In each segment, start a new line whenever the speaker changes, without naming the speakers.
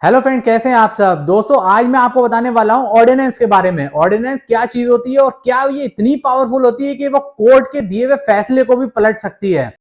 Hello friend, कैसे हैं आप सब। दोस्तों, आज मैं आपको बताने वाला हूं ऑर्डिनेंस के बारे में। ऑर्डिनेंस क्या चीज होती है और क्या ये इतनी पावरफुल होती है कि वो कोर्ट के दिए हुए फैसले को भी पलट सकती है।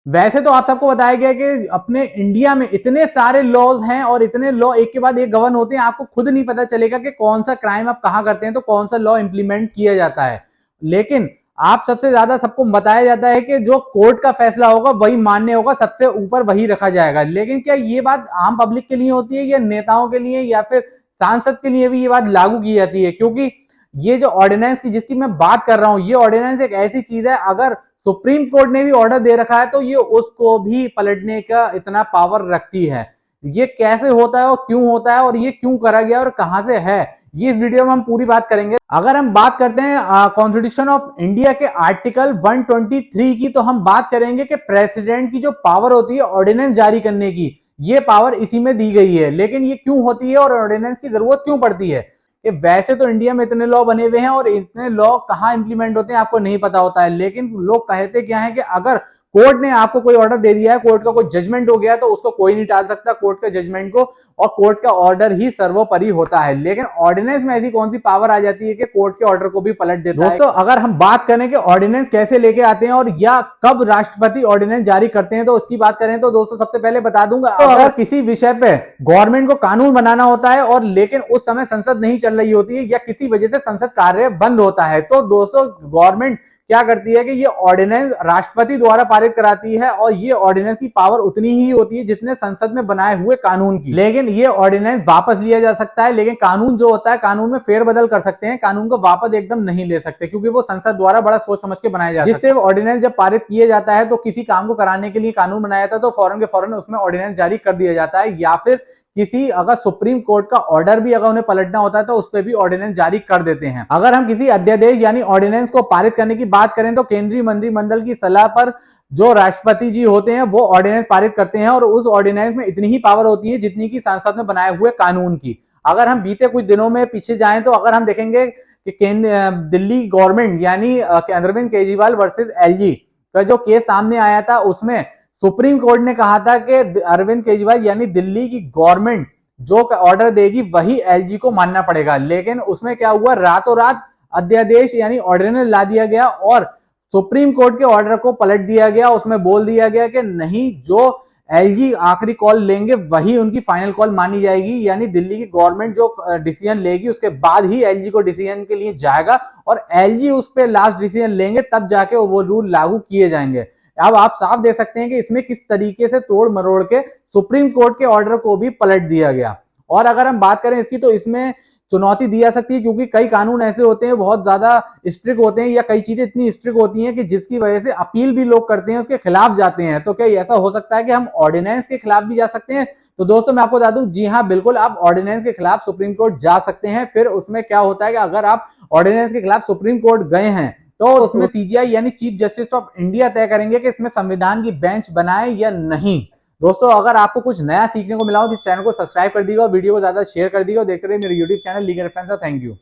वैसे तो आप सबको बताया गया कि अपने इंडिया में इतने सारे लॉज हैं और इतने लॉ एक के बाद एक गवर्न होते हैं, आपको खुद नहीं पता चलेगा कि कौन सा क्राइम आप कहां करते हैं तो कौन सा लॉ इंप्लीमेंट किया जाता है। लेकिन आप सबसे ज्यादा सबको बताया जाता है कि जो कोर्ट का फैसला होगा वही मान्य होगा, सबसे ऊपर वही रखा जाएगा। लेकिन क्या ये बात आम पब्लिक के लिए होती है या नेताओं के लिए या फिर सांसद के लिए भी ये बात लागू की जाती है? क्योंकि ये जो ऑर्डिनेंस की जिसकी मैं बात कर रहा हूं, ये ऑर्डिनेंस एक ऐसी चीज है, अगर सुप्रीम कोर्ट ने भी ऑर्डर दे रखा है तो ये उसको भी पलटने का इतना पावर रखती है। ये कैसे होता है और क्यों होता है और ये क्यों करा गया और कहां से है, ये इस वीडियो में हम पूरी बात करेंगे। अगर हम बात करते हैं कॉन्स्टिट्यूशन ऑफ इंडिया के आर्टिकल 123 की, तो हम बात करेंगे कि प्रेसिडेंट की जो पावर होती है ऑर्डिनेंस जारी करने की, ये पावर इसी में दी गई है। लेकिन ये क्यों होती है और ऑर्डिनेंस की जरूरत क्यों पड़ती है? कि वैसे तो इंडिया में इतने लॉ बने हुए हैं और इतने लॉ कहाँ इंप्लीमेंट होते हैं आपको नहीं पता होता है। लेकिन लोग कहते क्या है कि अगर कोर्ट ने आपको कोई ऑर्डर दे दिया है, कोर्ट का कोई जजमेंट हो गया है, तो उसको कोई नहीं टाल सकता कोर्ट के जजमेंट को, और कोर्ट का ऑर्डर ही सर्वोपरि होता है। लेकिन ऑर्डिनेंस में ऐसी कौन सी पावर आ जाती है कि कोर्ट के ऑर्डर को भी पलट देता है? दोस्तों, अगर हम बात करें कि ऑर्डिनेंस कैसे लेके आते हैं और या कब राष्ट्रपति ऑर्डिनेंस जारी करते हैं, तो उसकी बात करें तो दोस्तों सबसे पहले बता दूंगा, तो अगर किसी विषय पे गवर्नमेंट को कानून बनाना होता है और लेकिन उस समय संसद नहीं चल रही होती है या किसी वजह से संसद कार्य बंद होता है, तो दोस्तों गवर्नमेंट क्या करती है कि ये ऑर्डिनेंस राष्ट्रपति द्वारा पारित कराती है और ये ऑर्डिनेंस की पावर उतनी ही होती है जितने संसद में बनाए हुए कानून की। लेकिन ये ऑर्डिनेंस वापस लिया जा सकता है, लेकिन कानून जो होता है कानून में फेरबदल कर सकते हैं, कानून को वापस एकदम नहीं ले सकते क्योंकि वो संसद द्वारा बड़ा सोच समझ के बनाया जाता है। जिससे ऑर्डिनेंस जब पारित किया जाता है तो किसी काम को कराने के लिए कानून बनाया जाता है तो फौरन के फौरन उसमें ऑर्डिनेंस जारी कर दिया जाता है, या फिर किसी अगर सुप्रीम कोर्ट का ऑर्डर भी अगर उन्हें पलटना होता है तो उस पर भी ऑर्डिनेंस जारी कर देते हैं। अगर हम किसी अध्यादेश यानी ऑर्डिनेंस को पारित करने की बात करें तो केंद्रीय मंत्रिमंडल की सलाह पर जो राष्ट्रपति जी होते हैं वो ऑर्डिनेंस पारित करते हैं और उस ऑर्डिनेंस में इतनी ही पावर होती है जितनी की संसद में बनाए हुए कानून की। अगर हम बीते कुछ दिनों में पीछे जाएं तो अगर हम देखेंगे कि दिल्ली गवर्नमेंट यानी अरविंद केजरीवाल वर्सेस एलजी का जो केस सामने आया था, उसमें सुप्रीम कोर्ट ने कहा था कि अरविंद केजरीवाल यानी दिल्ली की गवर्नमेंट जो ऑर्डर देगी वही एलजी को मानना पड़ेगा। लेकिन उसमें क्या हुआ, रातों रात अध्यादेश यानी ऑर्डिनेंस ला दिया गया और सुप्रीम कोर्ट के ऑर्डर को पलट दिया गया। उसमें बोल दिया गया कि नहीं, जो एलजी आखिरी कॉल लेंगे वही उनकी फाइनल कॉल मानी जाएगी, यानी दिल्ली की गवर्नमेंट जो डिसीजन लेगी उसके बाद ही एलजी को डिसीजन के लिए जाएगा और एलजी उस पर लास्ट डिसीजन लेंगे, तब जाके वो रूल लागू किए जाएंगे। अब आप साफ देख सकते हैं कि इसमें किस तरीके से तोड़ मरोड़ के सुप्रीम कोर्ट के ऑर्डर को भी पलट दिया गया। और अगर हम बात करें इसकी, तो इसमें चुनौती दी जा सकती है क्योंकि कई कानून ऐसे होते हैं बहुत ज्यादा स्ट्रिक्ट होते हैं या कई चीजें इतनी स्ट्रिक्ट होती हैं कि जिसकी वजह से अपील भी लोग करते हैं, उसके खिलाफ जाते हैं। तो क्या ऐसा हो सकता है कि हम ऑर्डिनेंस के खिलाफ भी जा सकते हैं? तो दोस्तों मैं आपको बता दूं, जी हाँ बिल्कुल, आप ऑर्डिनेंस के खिलाफ सुप्रीम कोर्ट जा सकते हैं। फिर उसमें क्या होता है कि अगर आप ऑर्डिनेंस के खिलाफ सुप्रीम कोर्ट गए हैं तो उसमें सीजीआई यानी चीफ जस्टिस ऑफ इंडिया तय करेंगे कि इसमें संविधान की बेंच बनाए या नहीं। दोस्तों, अगर आपको कुछ नया सीखने को मिला हो तो चैनल को सब्सक्राइब कर दीजिएगा और वीडियो को ज्यादा शेयर कर दीजिएगा। देखते रहिए मेरे YouTube channel legal defence. Thank you.